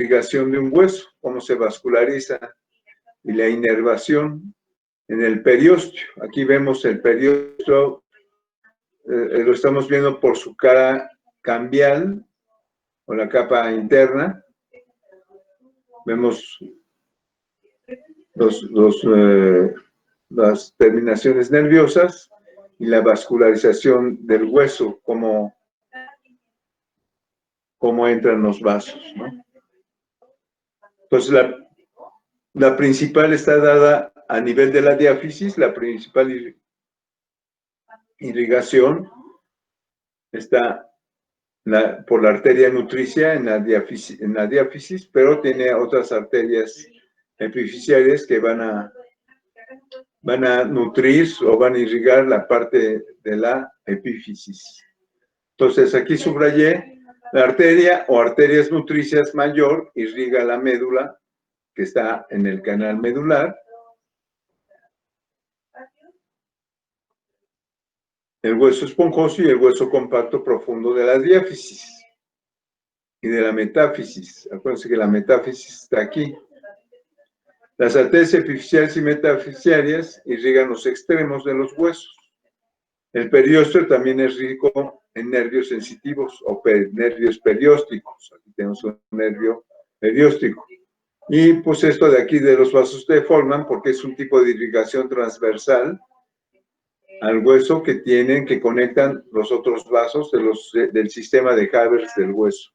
irrigación de un hueso, cómo se vasculariza y la inervación en el periósteo. Aquí vemos el periósteo, lo estamos viendo por su cara cambial o la capa interna. Vemos las terminaciones nerviosas y la vascularización del hueso, cómo entran los vasos, ¿no? Entonces, la principal está dada a nivel de la diáfisis, la principal irrigación está por la arteria nutricia en la diáfisis, pero tiene otras arterias epifisiarias que van a nutrir o van a irrigar la parte de la epífisis. Entonces, aquí subrayé la arteria o arterias nutricias mayor irriga la médula que está en el canal medular. El hueso esponjoso y el hueso compacto profundo de la diáfisis y de la metáfisis. Acuérdense que la metáfisis está aquí. Las arterias epifisiarias y metafisiarias irrigan los extremos de los huesos. El periósteo también es rico en nervios sensitivos o nervios periósticos. Aquí tenemos un nervio perióstico. Y pues esto de aquí de los vasos se forman porque es un tipo de irrigación transversal al hueso que conectan los otros vasos del sistema de Haber del hueso.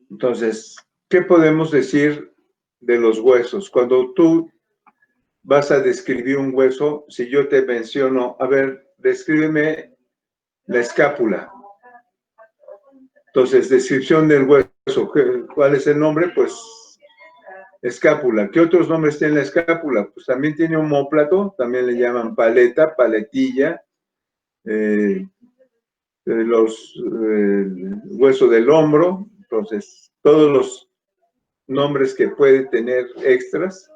Entonces, ¿qué podemos decir de los huesos? Cuando tú vas a describir un hueso, si yo te menciono, a ver, descríbeme la escápula. Entonces, descripción del hueso, ¿cuál es el nombre? Pues escápula. ¿Qué otros nombres tiene la escápula? Pues también tiene omóplato, también le llaman paleta, paletilla, hueso del hombro. Entonces, todos los nombres que puede tener extras.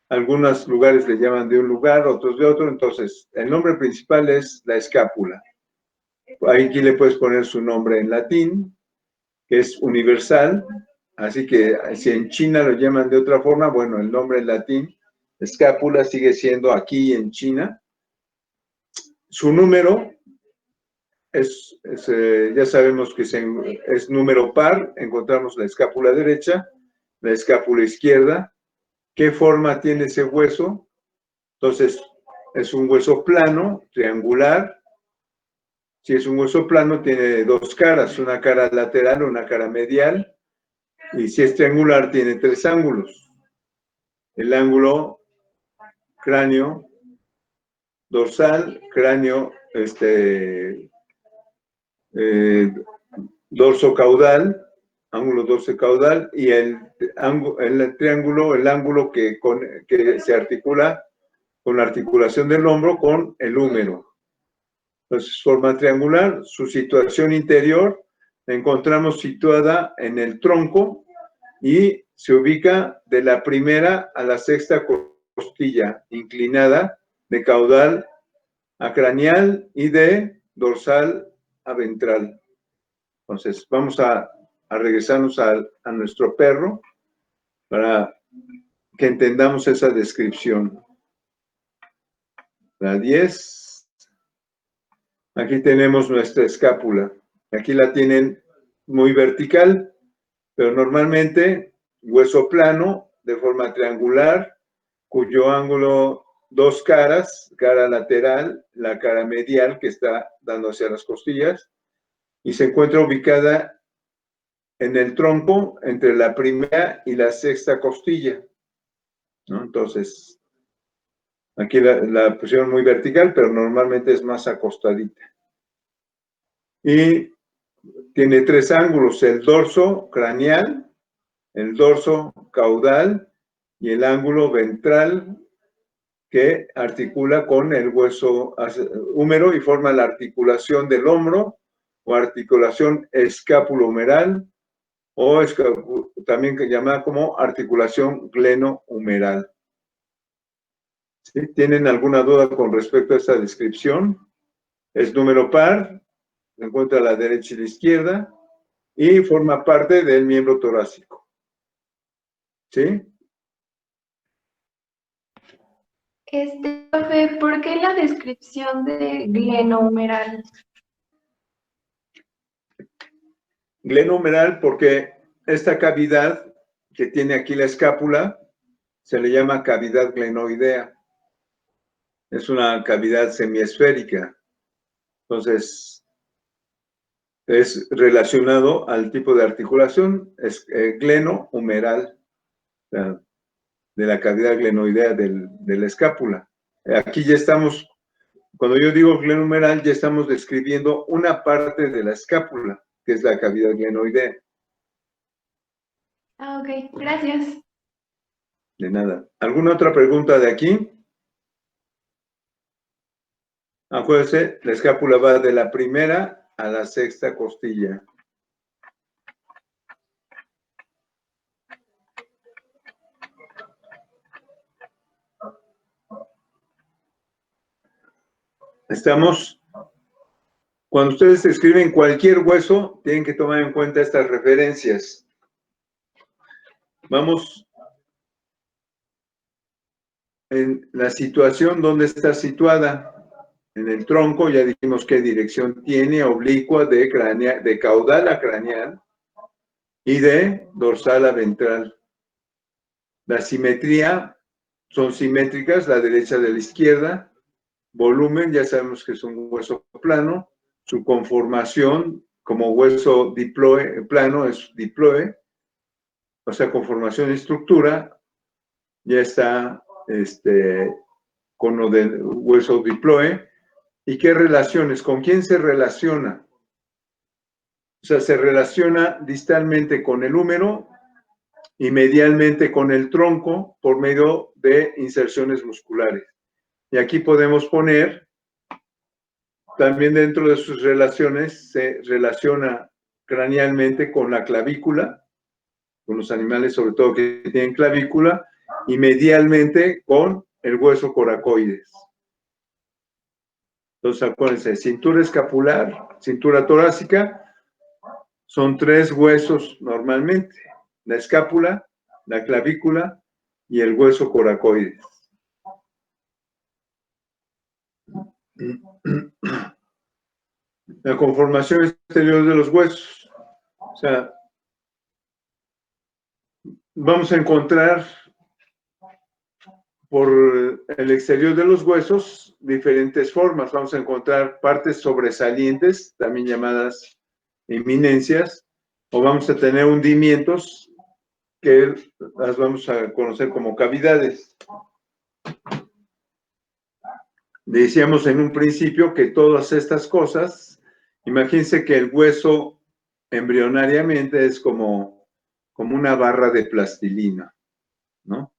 Algunos lugares le llaman de un lugar, otros de otro. Entonces, el nombre principal es la escápula. Aquí le puedes poner su nombre en latín, que es universal. Así que si en China lo llaman de otra forma, bueno, el nombre en latín, escápula, sigue siendo aquí en China. Su número ya sabemos que es número par. Encontramos la escápula derecha, la escápula izquierda. ¿Qué forma tiene ese hueso? Entonces, es un hueso plano, triangular. Si es un hueso plano, tiene dos caras, una cara lateral, una cara medial. Y si es triangular, tiene tres ángulos. El ángulo cráneo dorsal, cráneo dorso caudal, ángulo dorso caudal, y el triángulo, el ángulo que se articula con la articulación del hombro con el húmero. Entonces, forma triangular. Su situación interior la encontramos situada en el tronco y se ubica de la primera a la sexta costilla, inclinada de caudal a craneal y de dorsal a ventral. Entonces, vamos a regresarnos a nuestro perro para que entendamos esa descripción. La 10. Aquí tenemos nuestra escápula. Aquí la tienen muy vertical, pero normalmente hueso plano de forma triangular, cuyo ángulo, dos caras, cara lateral, la cara medial que está dando hacia las costillas, y se encuentra ubicada en el tronco entre la primera y la sexta costilla, ¿no? Entonces, aquí la pusieron muy vertical, pero normalmente es más acostadita. Y tiene tres ángulos: el dorso craneal, el dorso caudal y el ángulo ventral, que articula con el hueso húmero y forma la articulación del hombro o articulación escápulo-humeral, o también llamada como articulación gleno-humeral. ¿Sí? ¿Tienen alguna duda con respecto a esta descripción? Es número par, se encuentra a la derecha y la izquierda, y forma parte del miembro torácico. ¿Sí? Profe, ¿por qué la descripción de glenohumeral? Glenohumeral porque esta cavidad que tiene aquí la escápula se le llama cavidad glenoidea. Es una cavidad semiesférica. Entonces, es relacionado al tipo de articulación, es glenohumeral, o sea, de la cavidad glenoidea de la escápula. Aquí ya estamos, cuando yo digo glenohumeral, ya estamos describiendo una parte de la escápula, que es la cavidad glenoidea. Ah, ok, gracias. De nada. ¿Alguna otra pregunta de aquí? Acuérdense, la escápula va de la primera a la sexta costilla. Estamos, cuando ustedes escriben cualquier hueso, tienen que tomar en cuenta estas referencias. Vamos en la situación donde está situada. En el tronco ya dijimos qué dirección tiene, oblicua de caudal a craneal y de dorsal a ventral. La simetría son simétricas, la derecha de la izquierda. Volumen, ya sabemos que es un hueso plano. Su conformación como hueso diploe, plano es diploe. O sea, conformación y estructura ya está con lo del hueso diploe. ¿Y qué relaciones? ¿Con quién se relaciona? O sea, se relaciona distalmente con el húmero y medialmente con el tronco por medio de inserciones musculares. Y aquí podemos poner, también dentro de sus relaciones, se relaciona cranealmente con la clavícula, con los animales sobre todo que tienen clavícula, y medialmente con el hueso coracoides. Entonces, acuérdense, cintura escapular, cintura torácica, son 3 huesos normalmente, la escápula, la clavícula y el hueso coracoides. La conformación exterior de los huesos. O sea, vamos a encontrar por el exterior de los huesos diferentes formas. Vamos a encontrar partes sobresalientes, también llamadas eminencias, o vamos a tener hundimientos que las vamos a conocer como cavidades. Decíamos en un principio que todas estas cosas, imagínense que el hueso embrionariamente es como una barra de plastilina, ¿no?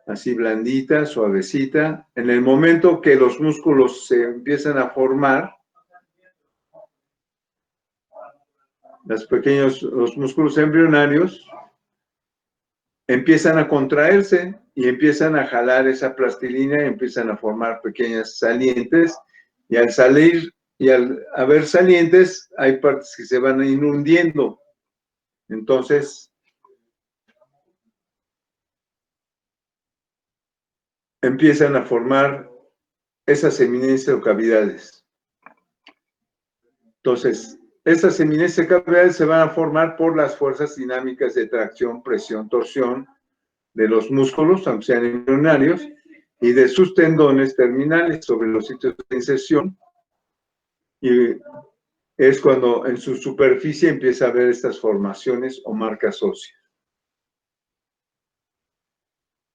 Así blandita, suavecita. En el momento que los músculos se empiezan a formar, los músculos embrionarios empiezan a contraerse y empiezan a jalar esa plastilina y empiezan a formar pequeñas salientes. Y al salir y al haber salientes, hay partes que se van a ir hundiendo. Entonces, empiezan a formar esas eminencias o cavidades. Entonces, estas eminencias o cavidades se van a formar por las fuerzas dinámicas de tracción, presión, torsión de los músculos, aunque sean embrionarios, y de sus tendones terminales sobre los sitios de inserción. Y es cuando en su superficie empieza a haber estas formaciones o marcas óseas.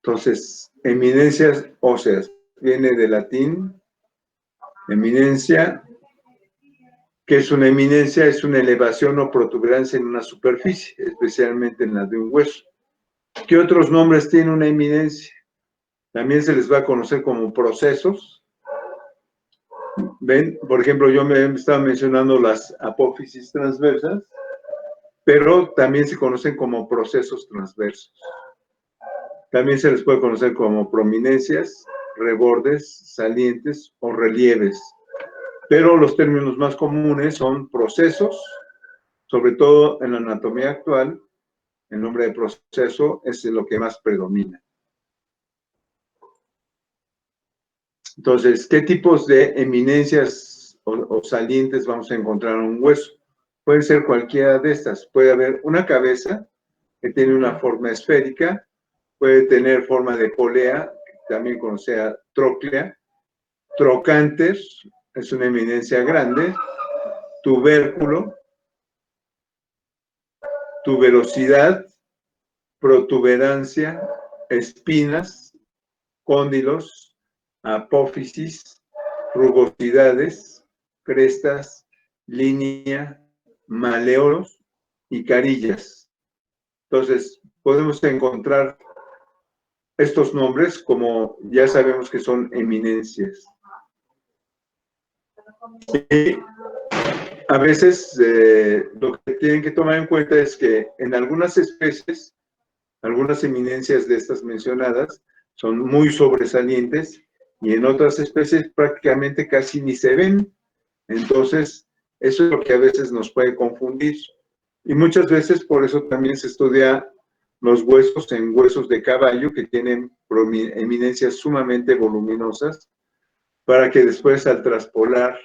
Entonces, eminencias óseas, viene del latín, eminencia. ¿Qué es una eminencia? Es una elevación o protuberancia en una superficie, especialmente en la de un hueso. ¿Qué otros nombres tiene una eminencia? También se les va a conocer como procesos. Ven, por ejemplo, yo me estaba mencionando las apófisis transversas, pero también se conocen como procesos transversos. También se les puede conocer como prominencias, rebordes, salientes o relieves. pero los términos más comunes son procesos, sobre todo en la anatomía actual, el nombre de proceso es lo que más predomina. Entonces, ¿qué tipos de eminencias o salientes vamos a encontrar en un hueso? Puede ser cualquiera de estas. Puede haber una cabeza que tiene una forma esférica, puede tener forma de polea, también conocida tróclea, trocánter, es una eminencia grande, tubérculo, tuberosidad, protuberancia, espinas, cóndilos, apófisis, rugosidades, crestas, línea, maleolos y carillas. Entonces, podemos encontrar estos nombres como ya sabemos que son eminencias. Y a veces lo que tienen que tomar en cuenta es que en algunas especies, algunas eminencias de estas mencionadas son muy sobresalientes y en otras especies prácticamente casi ni se ven. Entonces, eso es lo que a veces nos puede confundir. Y muchas veces por eso también se estudia los huesos en huesos de caballo que tienen eminencias sumamente voluminosas para que después al traspolar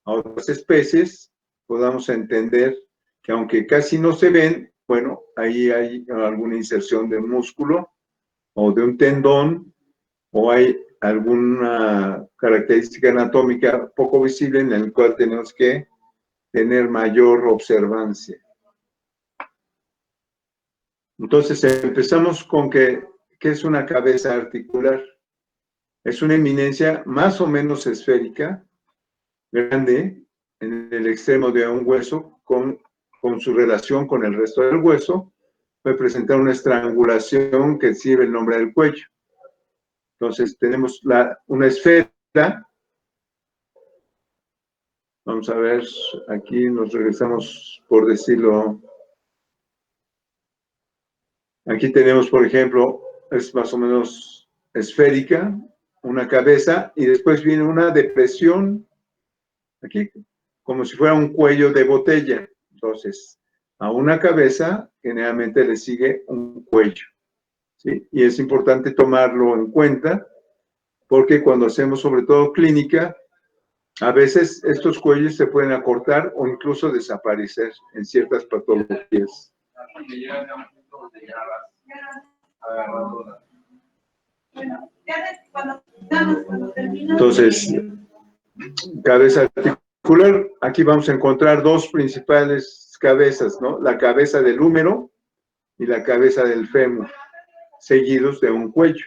a otras especies podamos entender que aunque casi no se ven, bueno, ahí hay alguna inserción de músculo o de un tendón o hay alguna característica anatómica poco visible en la cual tenemos que tener mayor observancia. Entonces empezamos con ¿qué es una cabeza articular? Es una eminencia más o menos esférica, grande, en el extremo de un hueso, con su relación con el resto del hueso, puede presentar una estrangulación que sirve el nombre del cuello. Entonces tenemos una esfera. Vamos a ver, aquí nos regresamos, por decirlo. Aquí tenemos, por ejemplo, es más o menos esférica, una cabeza, y después viene una depresión, aquí, como si fuera un cuello de botella. Entonces, a una cabeza generalmente le sigue un cuello, ¿sí? Y es importante tomarlo en cuenta, porque cuando hacemos sobre todo clínica, a veces estos cuellos se pueden acortar o incluso desaparecer en ciertas patologías. Entonces, cabeza articular, aquí vamos a encontrar dos principales cabezas, ¿no? La cabeza del húmero y la cabeza del fémur, seguidos de un cuello.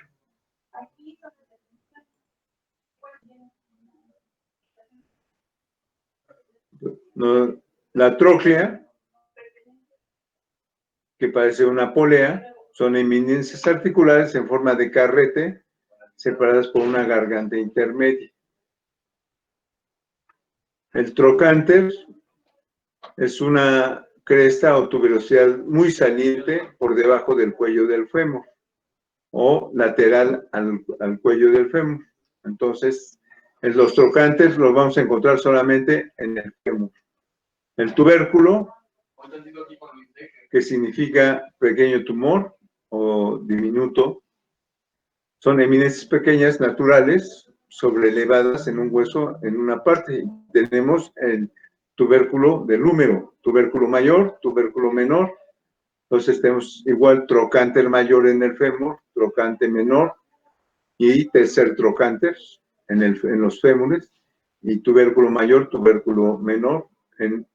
¿No? La tróclea, que parece una polea, son eminencias articulares en forma de carrete, separadas por una garganta intermedia. El trocánter es una cresta o tuberosidad muy saliente por debajo del cuello del fémur o lateral al cuello del fémur. Entonces, en los trocánteres los vamos a encontrar solamente en el fémur. El tubérculo, que significa pequeño tumor o diminuto, son eminencias pequeñas naturales sobrelevadas en un hueso en una parte. Tenemos el tubérculo del húmero, tubérculo mayor, tubérculo menor. Entonces tenemos igual trocánter mayor en el fémur, trocánter menor y tercer trocánter en los fémures y tubérculo mayor, tubérculo menor en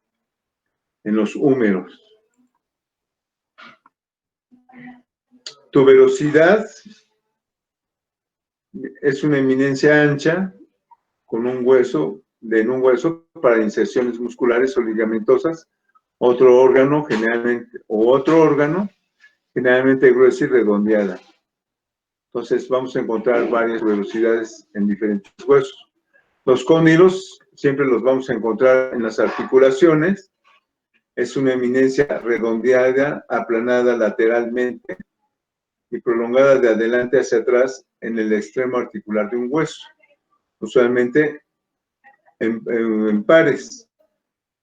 los húmeros. Tuberosidad es una eminencia ancha con un hueso, en un hueso para inserciones musculares o ligamentosas, otro órgano generalmente gruesa y redondeada. Entonces vamos a encontrar varias velocidades en diferentes huesos. Los cóndilos siempre los vamos a encontrar en las articulaciones. Es una eminencia redondeada, aplanada lateralmente y prolongada de adelante hacia atrás en el extremo articular de un hueso. Usualmente en pares.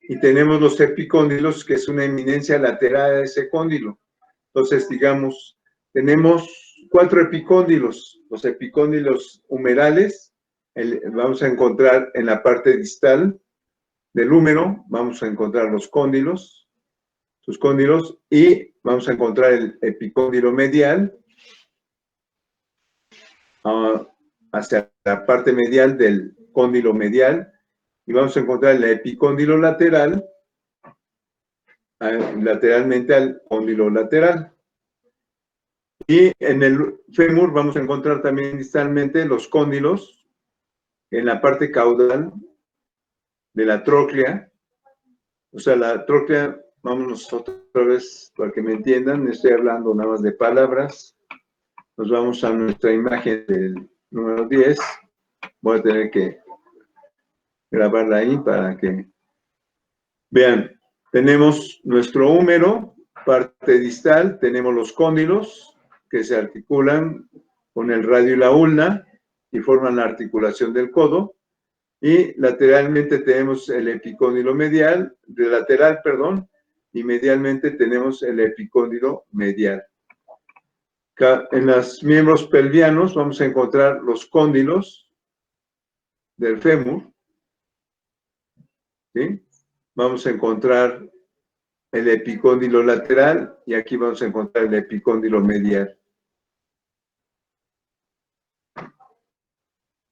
Y tenemos los epicóndilos, que es una eminencia lateral de ese cóndilo. Entonces, digamos, tenemos 4 epicóndilos. Los epicóndilos humerales vamos a encontrar en la parte distal del húmero, vamos a encontrar los cóndilos, sus cóndilos, y vamos a encontrar el epicóndilo medial hacia la parte medial del cóndilo medial, y vamos a encontrar el epicóndilo lateral lateralmente al cóndilo lateral. Y en el fémur vamos a encontrar también distalmente los cóndilos en la parte caudal de la tróclea. O sea, la tróclea, vámonos otra vez para que me entiendan, estoy hablando nada más de palabras. Nos vamos a nuestra imagen del número 10. Voy a tener que grabarla ahí para que vean. Tenemos nuestro húmero, parte distal, tenemos los cóndilos que se articulan con el radio y la ulna y forman la articulación del codo. Y lateralmente tenemos el epicóndilo medial, y medialmente tenemos el epicóndilo medial. En los miembros pelvianos vamos a encontrar los cóndilos del fémur, ¿sí? Vamos a encontrar el epicóndilo lateral y aquí vamos a encontrar el epicóndilo medial.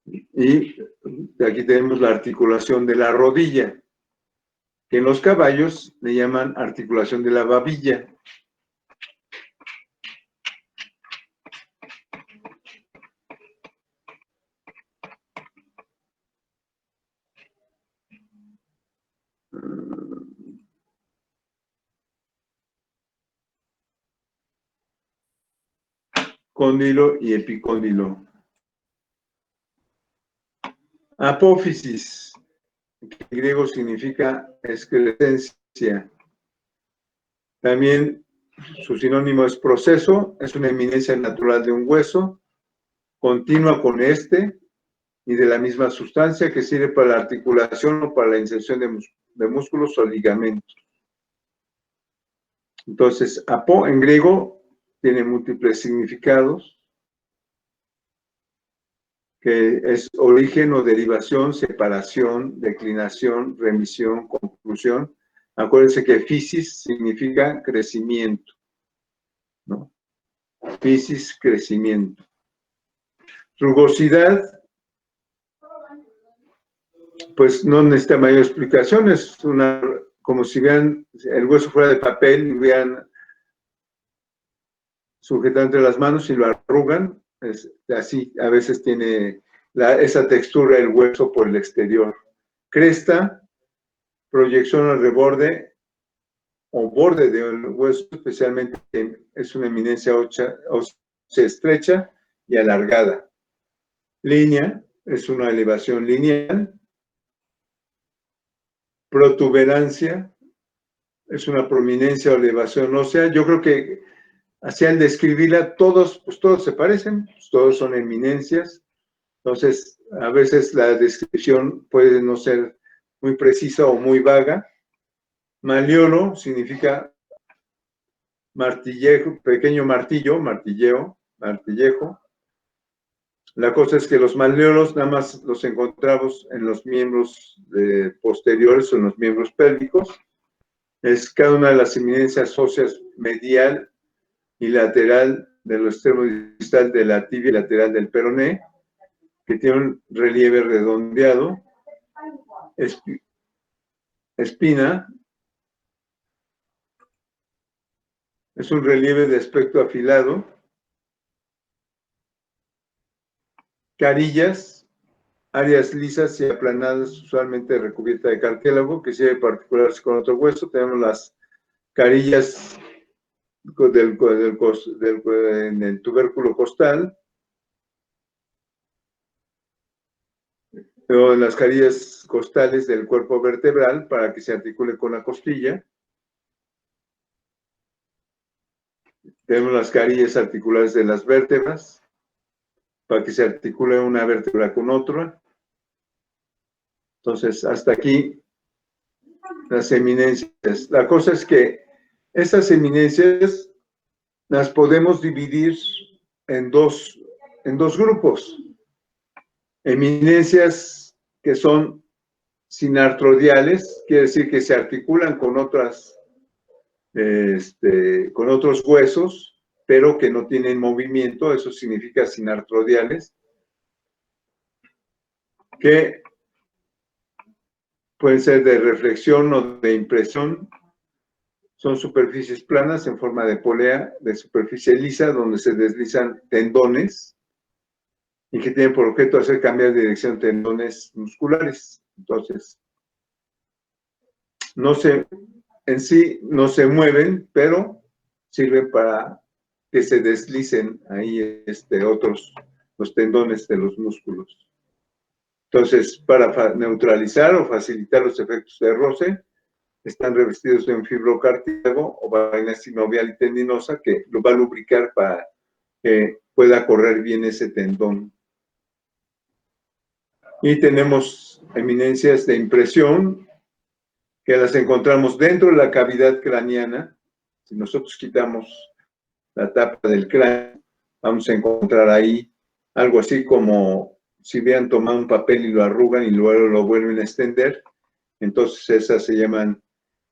Y aquí tenemos la articulación de la rodilla, que en los caballos le llaman articulación de la babilla. Cóndilo y epicóndilo. Apófisis, que en griego significa excrescencia. También su sinónimo es proceso, es una eminencia natural de un hueso, continua con este y de la misma sustancia que sirve para la articulación o para la inserción de músculos o ligamentos. Entonces, apo en griego tiene múltiples significados, que es origen o derivación, separación, declinación, remisión, conclusión. Acuérdense que fisis significa crecimiento, ¿no? Fisis, crecimiento. Rugosidad, pues no necesita mayor explicación, es como si vean el hueso fuera de papel y vean sujetado entre las manos y lo arrugan, es así, a veces tiene esa textura el hueso por el exterior. Cresta, proyección al reborde o borde del hueso, especialmente es una eminencia ósea estrecha y alargada. Línea, es una elevación lineal. Protuberancia, es una prominencia o elevación ósea. Yo creo que así al describirla, todos se parecen, pues todos son eminencias. Entonces, a veces la descripción puede no ser muy precisa o muy vaga. Malleolo significa martillejo, pequeño martillo, martillejo. La cosa es que los malleolos nada más los encontramos en los miembros posteriores o en los miembros pélvicos. Es cada una de las eminencias óseas medial y lateral del extremo distal de la tibia y lateral del peroné, que tiene un relieve redondeado. Espina es un relieve de aspecto afilado. Carillas, áreas lisas y aplanadas, usualmente recubierta de cartílago, que sirve para articularse con otro hueso. Tenemos las carillas en el tubérculo costal, o en las carillas costales del cuerpo vertebral para que se articule con la costilla. Tenemos las carillas articulares de las vértebras para que se articule una vértebra con otra. Entonces, hasta aquí las eminencias. La cosa es que estas eminencias las podemos dividir en dos grupos. Eminencias que son sinartrodiales, quiere decir que se articulan con otros huesos, pero que no tienen movimiento, eso significa sinartrodiales, que pueden ser de reflexión o de impresión. Son superficies planas en forma de polea, de superficie lisa, donde se deslizan tendones y que tienen por objeto hacer cambiar de dirección tendones musculares. Entonces, en sí no se mueven, pero sirven para que se deslicen ahí los tendones de los músculos. Entonces, para neutralizar o facilitar los efectos de roce, están revestidos de un fibrocartílago o vaina sinovial y tendinosa que lo va a lubricar para que pueda correr bien ese tendón. Y tenemos eminencias de impresión, que las encontramos dentro de la cavidad craneana. Si nosotros quitamos la tapa del cráneo, vamos a encontrar ahí algo así como si hubieran tomado un papel y lo arrugan y luego lo vuelven a extender. Entonces esas se llaman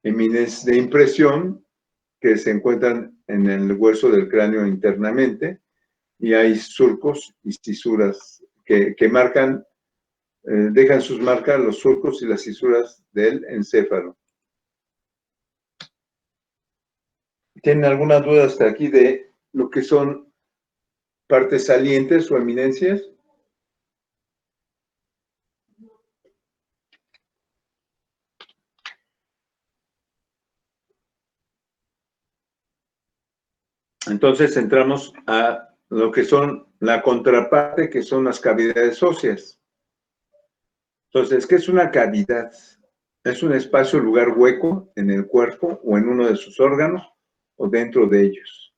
eminencias de impresión, que se encuentran en el hueso del cráneo internamente, y hay surcos y cisuras que marcan, dejan sus marcas los surcos y las cisuras del encéfalo. ¿Tienen alguna duda hasta aquí de lo que son partes salientes o eminencias? Entonces entramos a lo que son la contraparte, que son las cavidades óseas. Entonces, ¿qué es una cavidad? Es un espacio o lugar hueco en el cuerpo o en uno de sus órganos o dentro de ellos.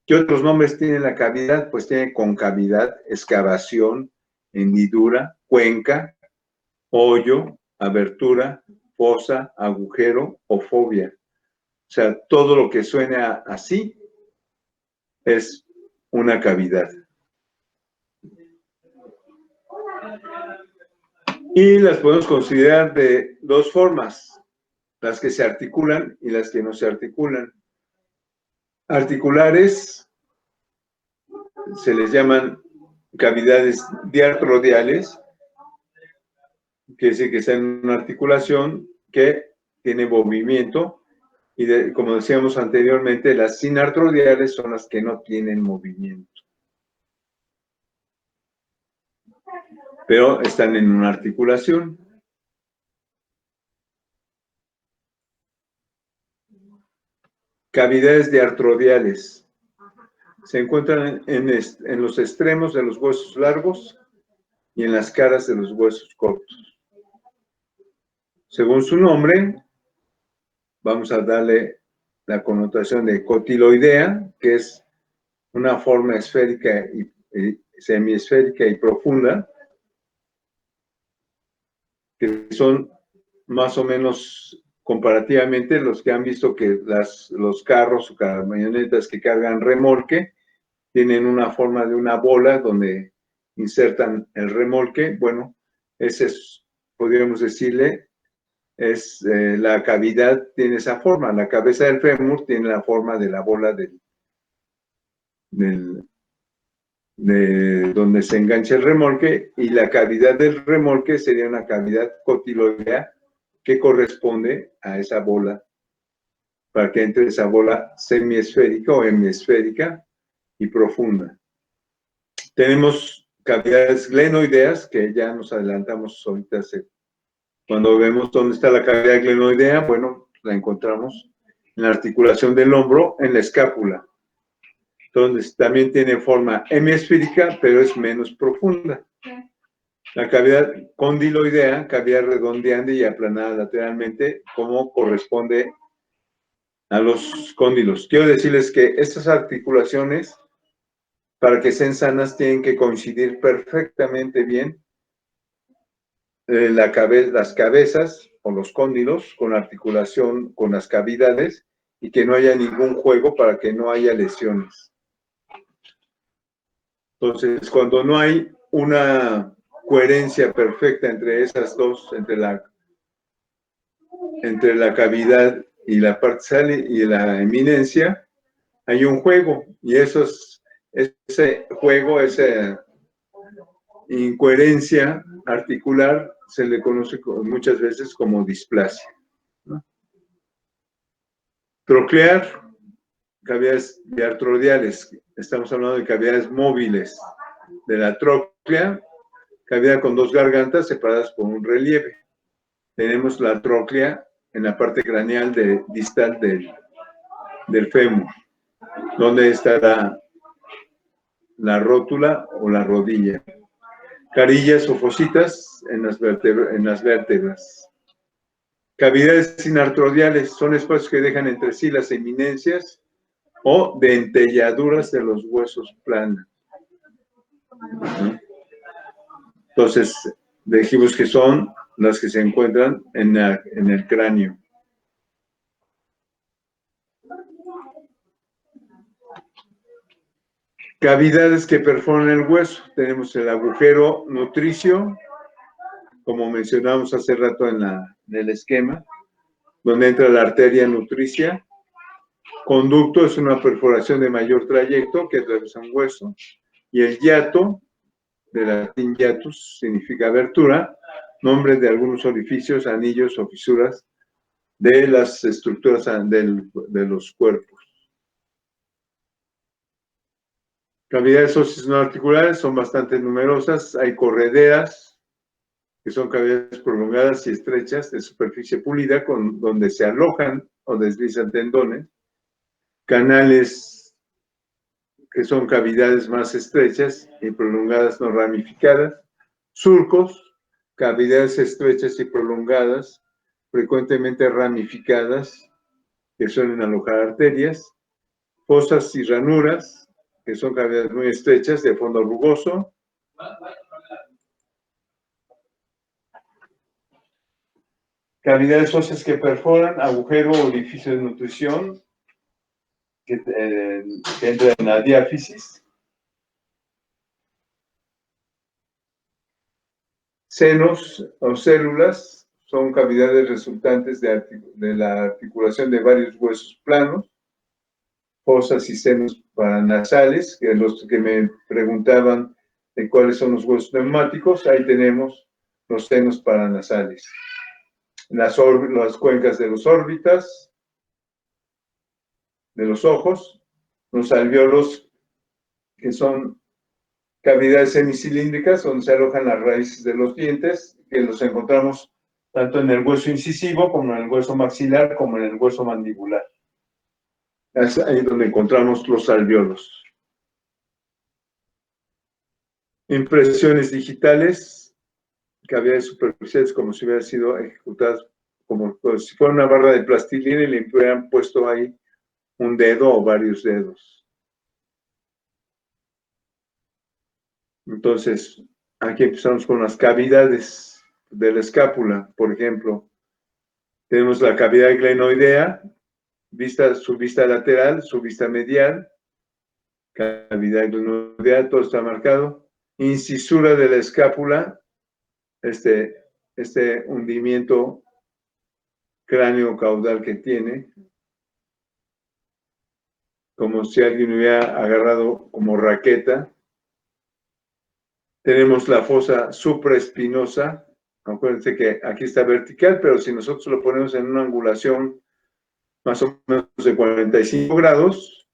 ¿Qué otros nombres tiene la cavidad? Pues tiene concavidad, excavación, hendidura, cuenca, hoyo, abertura, fosa, agujero o fobia. O sea, todo lo que suena así es una cavidad. Y las podemos considerar de dos formas, las que se articulan y las que no se articulan. Articulares se les llaman cavidades diartrodiales, quiere decir que están en una articulación que tiene movimiento, y como decíamos anteriormente, las sinartrodiales son las que no tienen movimiento, pero están en una articulación. Cavidades diartrodiales se encuentran en los extremos de los huesos largos y en las caras de los huesos cortos. Según su nombre, vamos a darle la connotación de cotiloidea, que es una forma esférica y semiesférica y profunda, que son más o menos comparativamente los que han visto que los carros o camionetas que cargan remolque tienen una forma de una bola donde insertan el remolque. Bueno, ese es, podríamos decirle, es la cavidad, tiene esa forma. La cabeza del fémur tiene la forma de la bola de donde se engancha el remolque, y la cavidad del remolque sería una cavidad cotiloidea que corresponde a esa bola, para que entre esa bola semiesférica o hemisférica y profunda. Tenemos cavidades glenoideas, que ya nos adelantamos ahorita. Cuando vemos dónde está la cavidad glenoidea, bueno, la encontramos en la articulación del hombro, en la escápula. Entonces, también tiene forma hemisférica, pero es menos profunda. La cavidad condiloidea, cavidad redondeante y aplanada lateralmente, como corresponde a los cóndilos. Quiero decirles que estas articulaciones, para que sean sanas, tienen que coincidir perfectamente bien las cabezas o los cóndilos con articulación con las cavidades y que no haya ningún juego para que no haya lesiones. Entonces, cuando no hay una coherencia perfecta entre esas dos, entre la cavidad y la parte y la eminencia, hay un juego, y ese juego, esa incoherencia articular, se le conoce muchas veces como displasia, ¿no? Troclear, cavidades diartrodiales, estamos hablando de cavidades móviles de la tróclea, cavidad con dos gargantas separadas por un relieve. Tenemos la tróclea en la parte craneal distal del fémur, donde está la rótula o la rodilla. Carillas o fositas en las vértebras. Cavidades sinartrodiales son espacios que dejan entre sí las eminencias o dentelladuras de los huesos planos. Entonces, dijimos que son las que se encuentran en el cráneo. Cavidades que perforan el hueso. Tenemos el agujero nutricio, como mencionamos hace rato en el esquema, donde entra la arteria nutricia. Conducto es una perforación de mayor trayecto que atraviesa un hueso. Y el hiato, de latín hiatus, significa abertura, nombre de algunos orificios, anillos o fisuras de las estructuras de los cuerpos. Cavidades óseas no articulares son bastante numerosas. Hay correderas, que son cavidades prolongadas y estrechas de superficie pulida, donde se alojan o deslizan tendones. Canales, que son cavidades más estrechas y prolongadas no ramificadas. Surcos, cavidades estrechas y prolongadas, frecuentemente ramificadas, que suelen alojar arterias. Fosas y ranuras, que son cavidades muy estrechas de fondo rugoso. Cavidades óseas que perforan, agujero o orificio de nutrición, que entra en la diáfisis. Senos o células son cavidades resultantes de la articulación de varios huesos planos. Fosas y senos paranasales, que los que me preguntaban de cuáles son los huesos neumáticos, ahí tenemos los senos paranasales. Las cuencas de las órbitas, de los ojos, los alvéolos, que son cavidades semicilíndricas donde se alojan las raíces de los dientes, que los encontramos tanto en el hueso incisivo como en el hueso maxilar, como en el hueso mandibular. Es ahí donde encontramos los alvéolos. Impresiones digitales, cavidades superficiales como si hubieran sido ejecutadas como si fuera una barra de plastilina y le hubieran puesto ahí un dedo o varios dedos. Entonces, aquí empezamos con las cavidades de la escápula, por ejemplo. Tenemos la cavidad glenoidea, su vista lateral, su vista medial, cavidad glenoidea, todo está marcado. Incisura de la escápula, este hundimiento cráneo caudal que tiene, como si alguien hubiera agarrado como raqueta. Tenemos la fosa supraespinosa. Acuérdense que aquí está vertical, pero si nosotros lo ponemos en una angulación más o menos de 45 grados,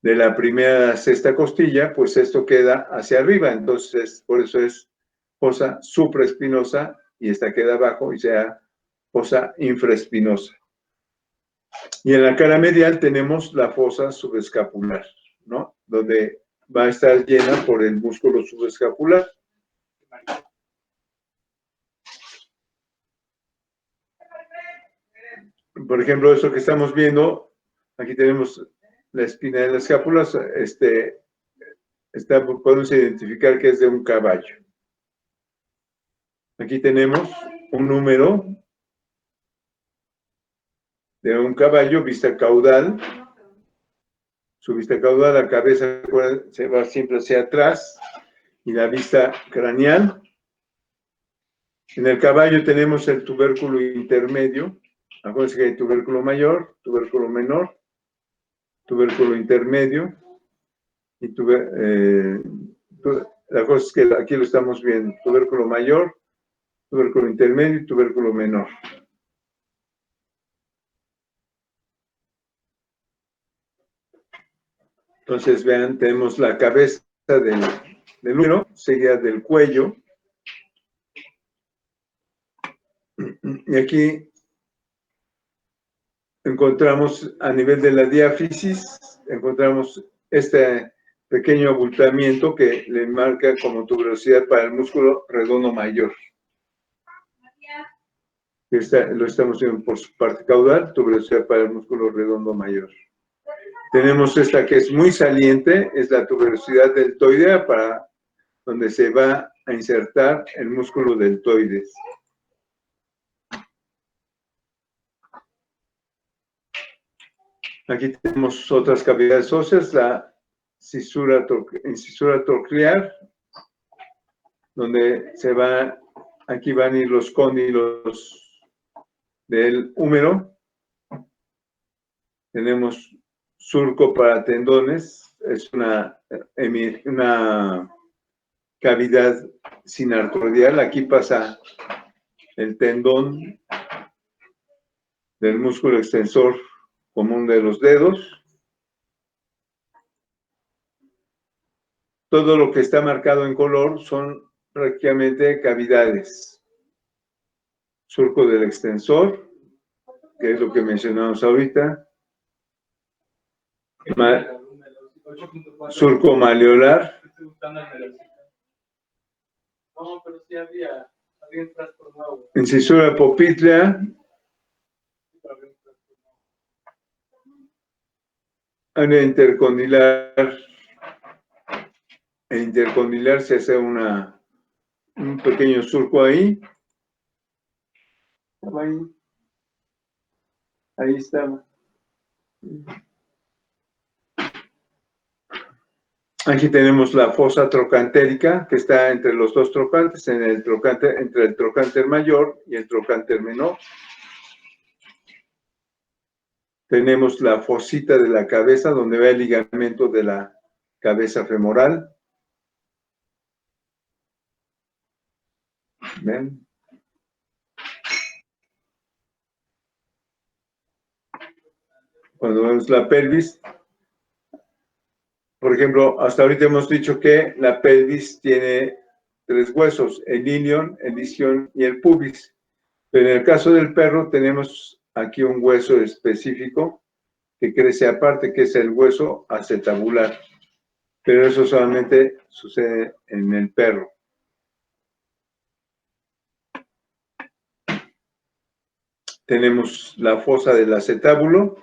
de la primera sexta costilla, pues esto queda hacia arriba. Entonces, por eso es fosa supraespinosa y esta queda abajo y sea fosa infraespinosa. Y en la cara medial tenemos la fosa subescapular, ¿no? Donde va a estar llena por el músculo subescapular. Por ejemplo, eso que estamos viendo, aquí tenemos la espina de la escápula, podemos identificar que es de un caballo. Aquí tenemos un número de un caballo, vista caudal. Su vista caudal, la cabeza se va siempre hacia atrás y la vista craneal. En el caballo tenemos el tubérculo intermedio. Acuérdense que hay tubérculo mayor, tubérculo menor, tubérculo intermedio y la cosa es que aquí lo estamos viendo, tubérculo mayor, tubérculo intermedio y tubérculo menor. Entonces, vean, tenemos la cabeza del número, seguida del cuello. Y aquí encontramos a nivel de la diáfisis, encontramos este pequeño abultamiento que le marca como tuberosidad para el músculo redondo mayor. Lo estamos viendo por su parte caudal, tuberosidad para el músculo redondo mayor. Tenemos esta que es muy saliente, es la tuberosidad deltoidea, para donde se va a insertar el músculo deltoides. Aquí tenemos otras cavidades óseas, la incisura troclear, donde aquí van a ir los cóndilos del húmero. Tenemos surco para tendones, es una cavidad sinartrodial. Aquí pasa el tendón del músculo extensor común de los dedos. Todo lo que está marcado en color son prácticamente cavidades. Surco del extensor, que es lo que mencionamos ahorita. Surco maleolar. Incisura poplítea. Área intercondilar. En intercondilar se hace un pequeño surco ahí. Ahí está. Aquí tenemos la fosa trocantérica, que está entre los dos trocantes, entre el trocánter mayor y el trocánter menor. Tenemos la fosita de la cabeza, donde va el ligamento de la cabeza femoral. ¿Ven? Cuando vemos la pelvis, por ejemplo, hasta ahorita hemos dicho que la pelvis tiene 3 huesos, el ilion, el isquion y el pubis. Pero en el caso del perro tenemos aquí un hueso específico que crece aparte, que es el hueso acetabular. Pero eso solamente sucede en el perro. Tenemos la fosa del acetábulo.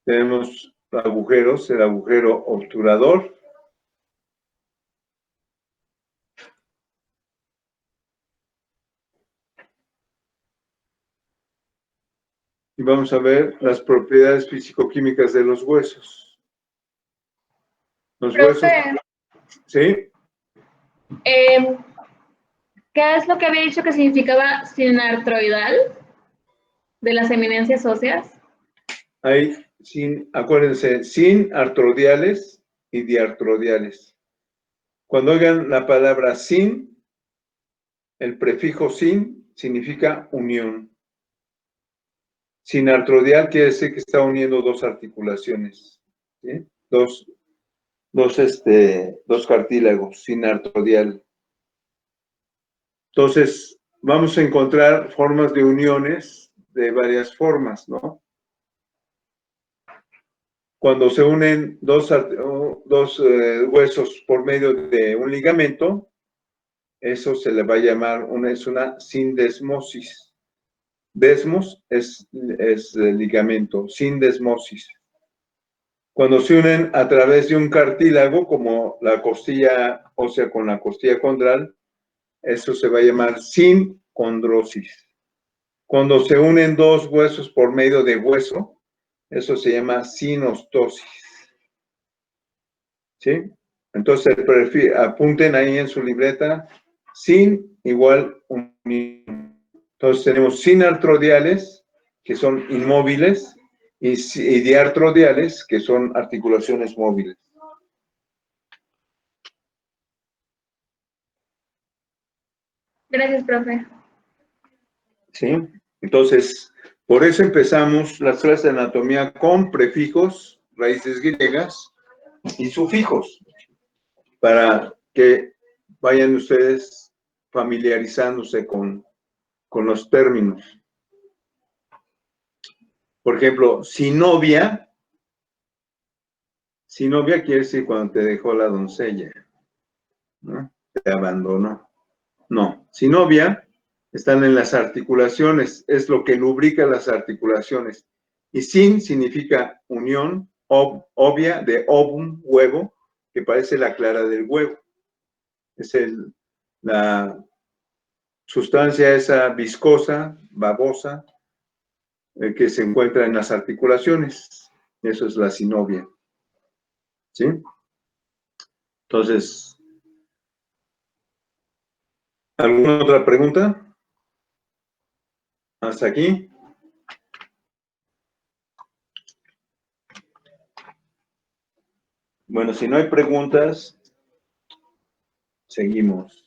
Tenemos agujeros, el agujero obturador. Y vamos a ver las propiedades físico-químicas de los huesos. Los huesos. ¿Sí? ¿Qué es lo que había dicho que significaba sinartroidal de las eminencias óseas? Hay, acuérdense, sinartrodiales y diartrodiales. Cuando oigan la palabra sin, el prefijo sin significa unión. Sinartrodial quiere decir que está uniendo 2 articulaciones, ¿sí? Dos cartílagos, sinartrodial. Entonces, vamos a encontrar formas de uniones de varias formas, ¿no? Cuando se unen dos huesos por medio de un ligamento, eso se le va a llamar es una sindesmosis. Desmos es ligamento, sindesmosis. Cuando se unen a través de un cartílago, como la costilla ósea con la costilla condral, eso se va a llamar sincondrosis. Cuando se unen dos huesos por medio de hueso, eso se llama sinostosis. ¿Sí? Entonces, apunten ahí en su libreta, sin igual unión. Entonces tenemos sinartrodiales, que son inmóviles, y diartrodiales, que son articulaciones móviles. Gracias, profe. ¿Sí? Entonces, por eso empezamos las clases de anatomía con prefijos, raíces griegas y sufijos, para que vayan ustedes familiarizándose con los términos. Por ejemplo, sinovia quiere decir cuando te dejó la doncella, ¿no? Te abandonó. No, sinovia están en las articulaciones, es lo que lubrica las articulaciones. Y sin significa unión, obvia, de ovum, huevo, que parece la clara del huevo. Es la sustancia esa viscosa, babosa, que se encuentra en las articulaciones. Eso es la sinovia. ¿Sí? Entonces, ¿alguna otra pregunta? ¿Hasta aquí? Bueno, si no hay preguntas, seguimos.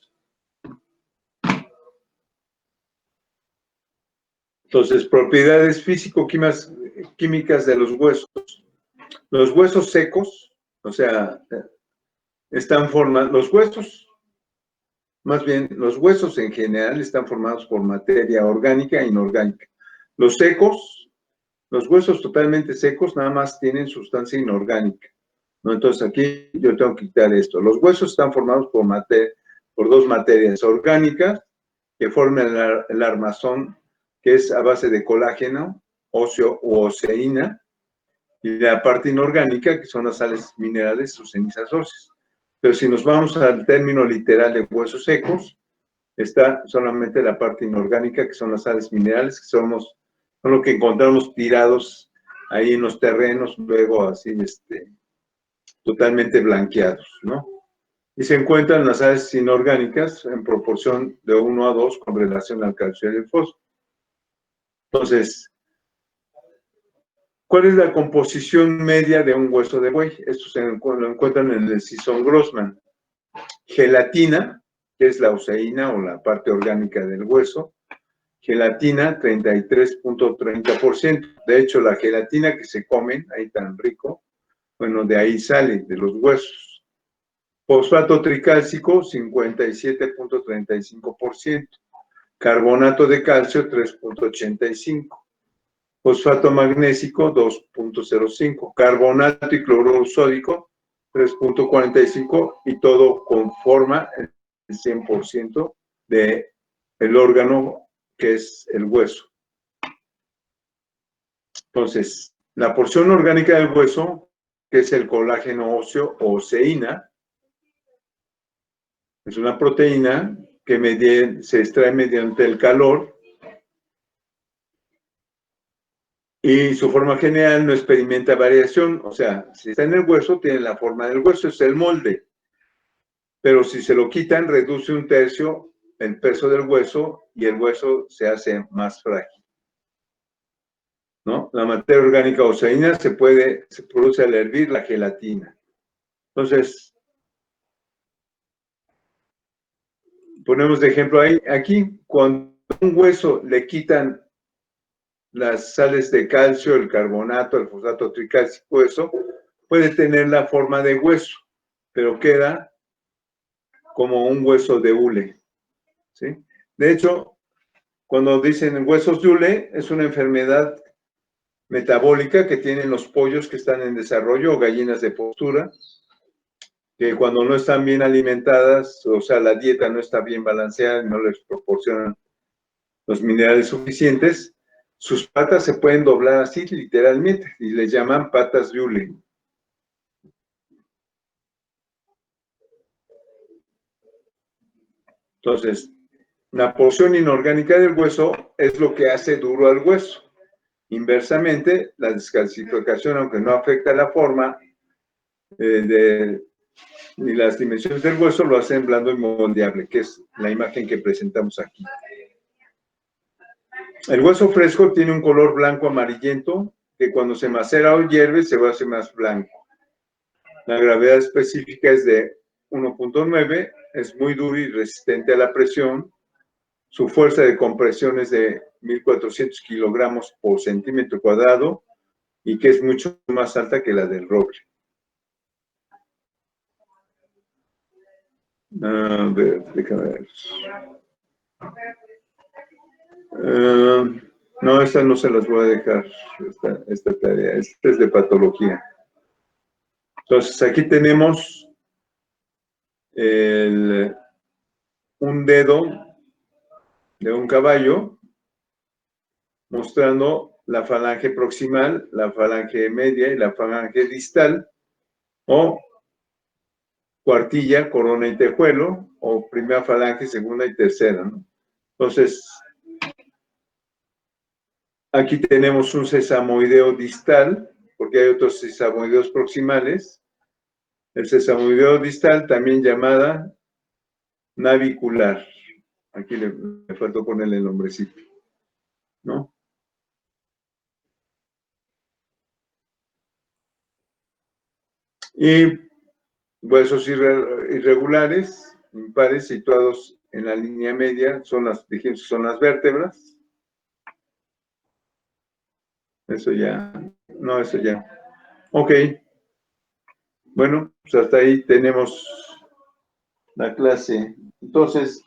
Entonces, propiedades físico-químicas de los huesos. Los huesos secos, o sea, están formados, los huesos en general están formados por materia orgánica e inorgánica. Los secos, los huesos totalmente secos nada más tienen sustancia inorgánica, ¿no? Entonces aquí yo tengo que quitar esto. Los huesos están formados por dos materias orgánicas que forman el armazón, que es a base de colágeno, óseo u oseína, y la parte inorgánica, que son las sales minerales o cenizas óseas. Pero si nos vamos al término literal de huesos secos, está solamente la parte inorgánica, que son las sales minerales, que son lo que encontramos tirados ahí en los terrenos, luego así, totalmente blanqueados, ¿no? Y se encuentran las sales inorgánicas en proporción de 1 a 2 con relación al calcio y el fósforo. Entonces, ¿cuál es la composición media de un hueso de buey? Esto lo encuentran en el Sisson-Grossman. Gelatina, que es la oseína o la parte orgánica del hueso. Gelatina, 33.30%. De hecho, la gelatina que se comen, ahí tan rico, bueno, de ahí sale, de los huesos. Fosfato tricálcico, 57.35%. Carbonato de calcio, 3.85%. Fosfato magnésico, 2.05%. Carbonato y cloruro sódico, 3.45%. Y todo conforma el 100% del órgano que es el hueso. Entonces, la porción orgánica del hueso, que es el colágeno óseo o oseína, es una proteína que se extrae mediante el calor y su forma general no experimenta variación. O sea, si está en el hueso, tiene la forma del hueso, es el molde. Pero si se lo quitan, reduce 1/3 el peso del hueso y el hueso se hace más frágil, ¿no? La materia orgánica oseína se produce al hervir la gelatina. Entonces, ponemos de ejemplo aquí, cuando a un hueso le quitan las sales de calcio, el carbonato, el fosfato tricálcico, eso puede tener la forma de hueso, pero queda como un hueso de hule, ¿sí? De hecho, cuando dicen huesos de hule, es una enfermedad metabólica que tienen los pollos que están en desarrollo o gallinas de postura, que cuando no están bien alimentadas, o sea, la dieta no está bien balanceada, no les proporcionan los minerales suficientes, sus patas se pueden doblar así literalmente y les llaman patas de hule. Entonces, la porción inorgánica del hueso es lo que hace duro al hueso. Inversamente, la descalcificación, aunque no afecta la forma ni las dimensiones del hueso, lo hacen blando y moldeable, que es la imagen que presentamos aquí. El hueso fresco tiene un color blanco amarillento que cuando se macera o hierve se hace más blanco. La gravedad específica es de 1.9, es muy duro y resistente a la presión. Su fuerza de compresión es de 1.400 kilogramos por centímetro cuadrado y que es mucho más alta que la del roble. A ver, déjame ver. No, esta no se las voy a dejar, esta tarea. Esta es de patología. Entonces, aquí tenemos un dedo de un caballo mostrando la falange proximal, la falange media y la falange distal, o cuartilla, corona y tejuelo, o primera falange, segunda y tercera, ¿no? Entonces, aquí tenemos un sesamoideo distal, porque hay otros sesamoideos proximales. El sesamoideo distal, también llamada navicular. Aquí me faltó ponerle el nombrecito, ¿no? Y huesos irregulares, impares, situados en la línea media, son las vértebras. Eso ya, no, eso ya. Ok. Bueno, pues hasta ahí tenemos la clase. Entonces,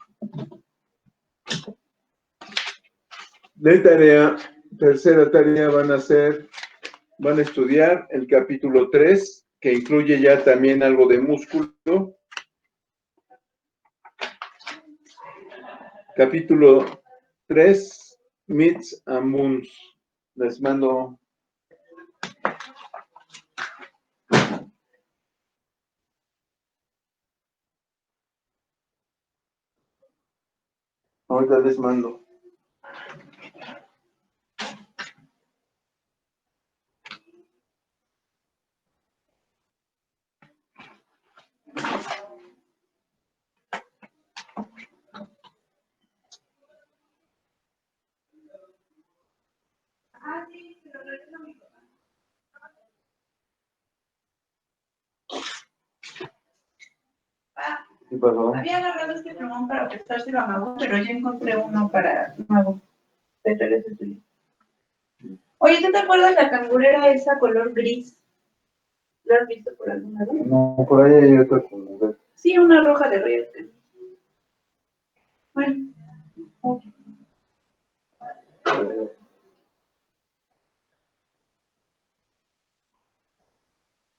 de tarea, tercera tarea van a estudiar el capítulo 3, que incluye ya también algo de músculo. Capítulo 3, Meats and Bones. Les mando. Ahorita les mando. ¿Qué pasó? Había agarrado este plumón para prestárselo a Mago, pero ya encontré uno para Mago. Te regreso el tuyo. Oye, ¿tú te acuerdas la cangurera esa color gris? ¿La has visto por algún lado? No, por ahí hay otra cangurera. Sí, una roja de río. Bueno. Okay.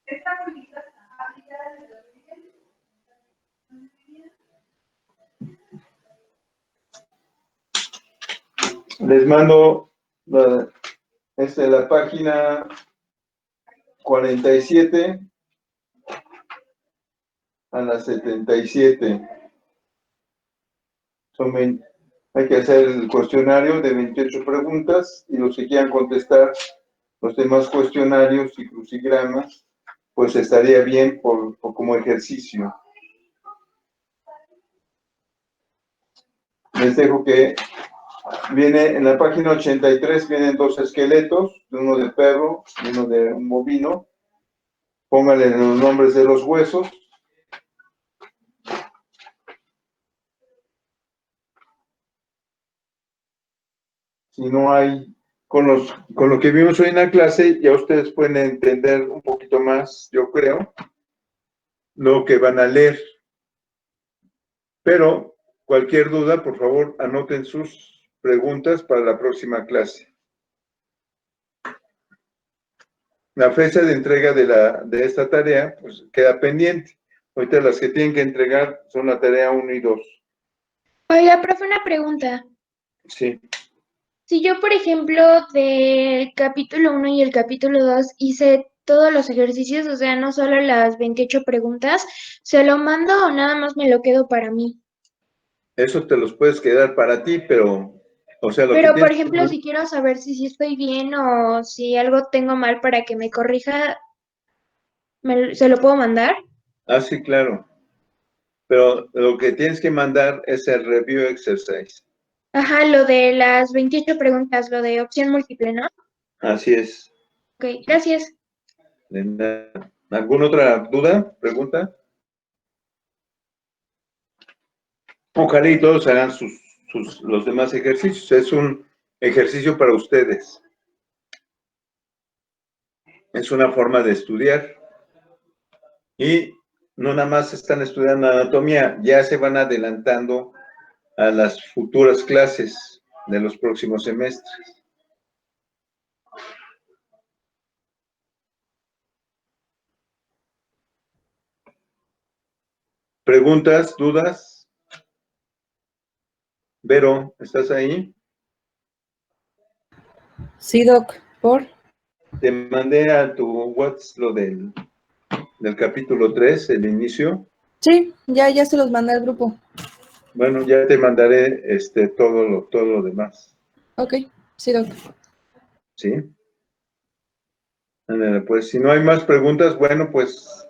Esta bonita. Les mando la página 47 a la 77. Hay que hacer el cuestionario de 28 preguntas y los que quieran contestar los demás cuestionarios y crucigramas, pues estaría bien como ejercicio. Les dejo que viene en la página 83, vienen dos esqueletos, uno de perro y uno de un bovino. Pónganle los nombres de los huesos. Si no hay, con lo que vimos hoy en la clase, ya ustedes pueden entender un poquito más, yo creo, lo que van a leer. Pero cualquier duda, por favor, anoten sus preguntas para la próxima clase. La fecha de entrega de esta tarea pues, queda pendiente. Ahorita las que tienen que entregar son la tarea 1 y 2. Oiga, profe, una pregunta. Sí. Si yo, por ejemplo, del capítulo 1 y el capítulo 2 hice todos los ejercicios, o sea, no solo las 28 preguntas, ¿se lo mando o nada más me lo quedo para mí? Eso te los puedes quedar para ti, pero, o sea, lo que Pero, por tienes que ejemplo, si quiero saber si sí estoy bien o si algo tengo mal para que me corrija, ¿se lo puedo mandar? Ah, sí, claro. Pero lo que tienes que mandar es el review exercise. Ajá, lo de las 28 preguntas, lo de opción múltiple, ¿no? Así es. Ok, gracias. De nada. ¿Alguna otra duda, pregunta? Ojalá y todos hagan los demás ejercicios. Es un ejercicio para ustedes. Es una forma de estudiar. Y no nada más están estudiando anatomía, ya se van adelantando a las futuras clases de los próximos semestres. ¿Preguntas, dudas? Vero, ¿estás ahí? Sí, Doc, ¿por? Te mandé a tu WhatsApp lo del capítulo 3, el inicio. Sí, ya se los mandé al grupo. Bueno, ya te mandaré todo lo demás. Ok, sí, Doc. ¿Sí? Ándale, pues si no hay más preguntas, bueno, pues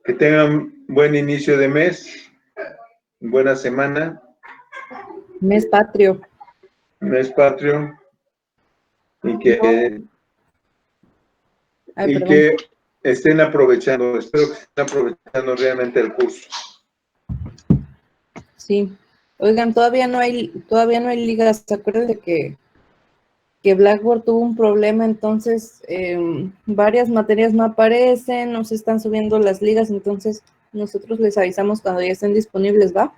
que tengan buen inicio de mes, buena semana, Mes patrio. mes patrio, y Ay, perdón. que estén aprovechando, espero que estén aprovechando realmente el curso. Sí. Oigan, todavía no hay ligas. ¿Se acuerdan de que Blackboard tuvo un problema? Entonces, varias materias no aparecen, no se están subiendo las ligas, entonces nosotros les avisamos cuando ya estén disponibles, ¿va?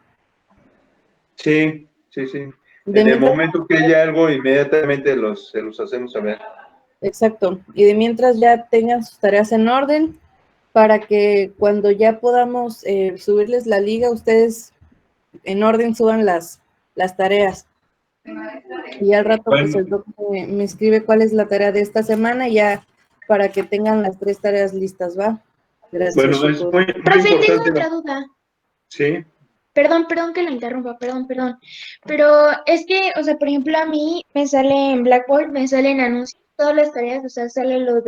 Sí. De En el mientras, momento que haya algo, inmediatamente se los hacemos saber. exacto. Y de mientras ya tengan sus tareas en orden, para que cuando ya podamos subirles la liga, ustedes en orden suban las tareas. Y al rato, pues el doc me escribe cuál es la tarea de esta semana, ya para que tengan las 3 tareas listas, ¿va? Gracias. Bueno, es muy Profe, tengo importante. otra duda. Sí. Perdón que lo interrumpa, perdón. Pero es que, o sea, por ejemplo, a mí me sale en Blackboard, me salen anuncios, todas las tareas, o sea, sale lo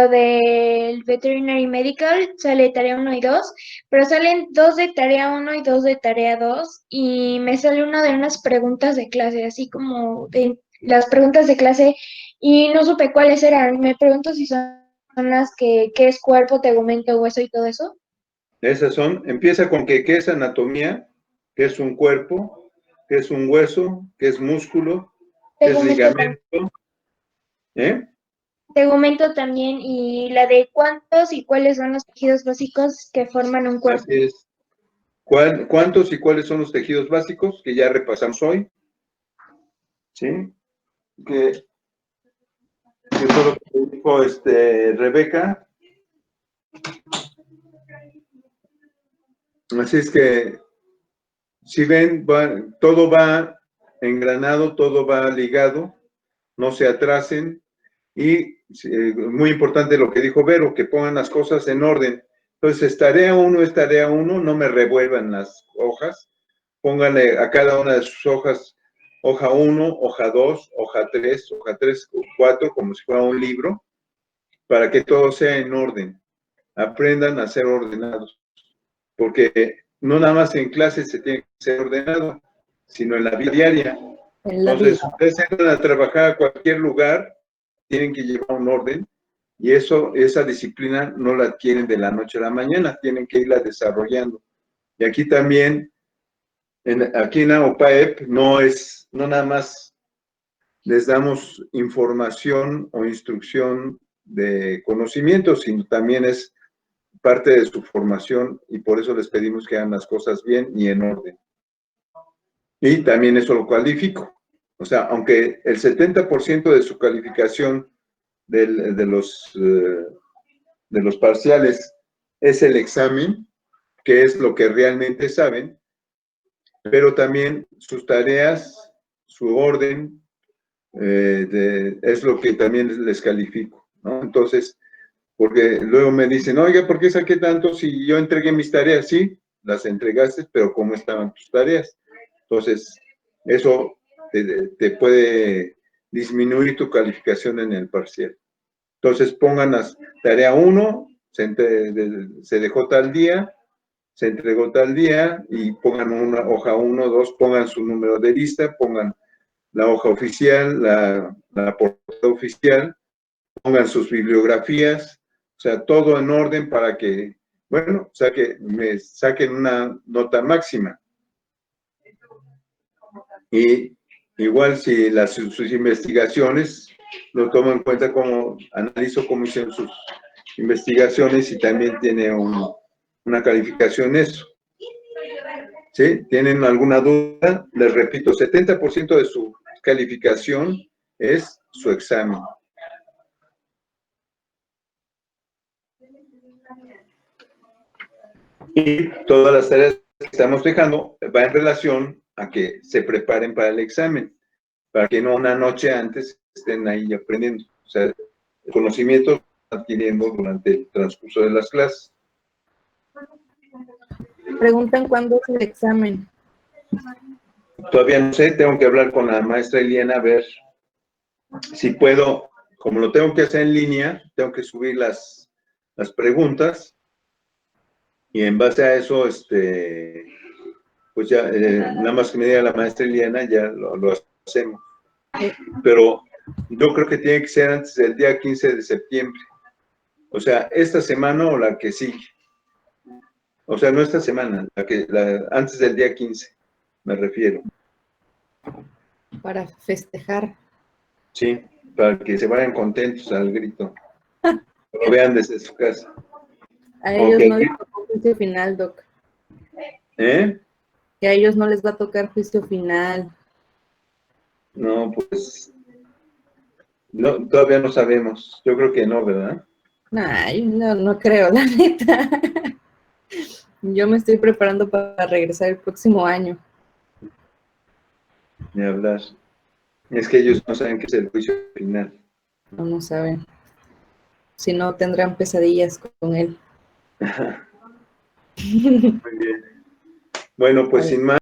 del Veterinary Medical, sale tarea 1 y 2, pero salen 2 de tarea 1 y 2 de tarea 2, y me sale una de unas preguntas de clase, así como de las preguntas de clase, y no supe cuáles eran. Me pregunto si son las que es cuerpo, tegumento, hueso y todo eso. Esas son, empieza con qué es anatomía, qué es un cuerpo, qué es un hueso, qué es músculo, qué es Tegumento también. ligamento, ¿eh? Tegumento también, y la de cuántos y cuáles son los tejidos básicos que forman un cuerpo. Así es. ¿Cuántos y cuáles son los tejidos básicos que ya repasamos hoy? ¿Sí? Que fue lo que dijo Rebeca. Así es que, si ven, todo va engranado, todo va ligado, no se atrasen. Y muy importante lo que dijo Vero, que pongan las cosas en orden. Entonces, tarea 1, no me revuelvan las hojas, pónganle a cada una de sus hojas, hoja 1, hoja 2, hoja 3, hoja 3, 4, como si fuera un libro, para que todo sea en orden. Aprendan a ser ordenados, porque no nada más en clase se tiene que ser ordenado, sino en la vida diaria. Entonces, ustedes entran a trabajar a cualquier lugar, tienen que llevar un orden, y esa disciplina no la adquieren de la noche a la mañana, tienen que irla desarrollando. Y aquí también, aquí en AOPAEP, no nada más les damos información o instrucción de conocimiento, sino también es parte de su formación, y por eso les pedimos que hagan las cosas bien y en orden. Y también eso lo cualifico. O sea, aunque el 70% de su calificación de los parciales es el examen, que es lo que realmente saben, pero también sus tareas, su orden, es lo que también les califico, ¿no? Entonces, porque luego me dicen, oiga, ¿por qué saqué tanto si yo entregué mis tareas? Sí, las entregaste, pero cómo estaban tus tareas. Entonces, eso te puede disminuir tu calificación en el parcial. Entonces, pongan las tarea 1, se dejó tal día, se entregó tal día, y pongan una hoja 1, 2, pongan su número de lista, pongan la hoja oficial, la portada oficial, pongan sus bibliografías, o sea, todo en orden para que, bueno, me saquen una nota máxima. Y igual si sus investigaciones lo toman en cuenta, como analizo cómo hicieron sus investigaciones, y también tiene una calificación eso. ¿Sí? ¿Tienen alguna duda? Les repito, 70% de su calificación es su examen. Y todas las tareas que estamos dejando va en relación a que se preparen para el examen, para que no una noche antes estén ahí aprendiendo. O sea, el conocimiento lo están adquiriendo durante el transcurso de las clases. Preguntan cuándo es el examen. Todavía no sé, tengo que hablar con la maestra Eliana a ver si puedo, como lo tengo que hacer en línea, tengo que subir las preguntas, y en base a eso, pues ya, nada más que me diga la maestra Eliana, ya lo hacemos. Pero yo creo que tiene que ser antes del día 15 de septiembre. O sea, esta semana o la que sigue. O sea, no esta semana, antes del día 15, me refiero. Para festejar. Sí, para que se vayan contentos al grito. Lo vean desde su casa. A ellos Ok. no les tocó juicio final, Doc. ¿Eh? Que a ellos no les va a tocar juicio final. No, pues, no, todavía no sabemos. Yo creo que no, ¿verdad? Ay, no creo, la neta. Yo me estoy preparando para regresar el próximo año. Ni hablar. Es que ellos no saben qué es el juicio final. No saben. Si no, tendrán pesadillas con él. Muy bien. Bueno, pues sin más.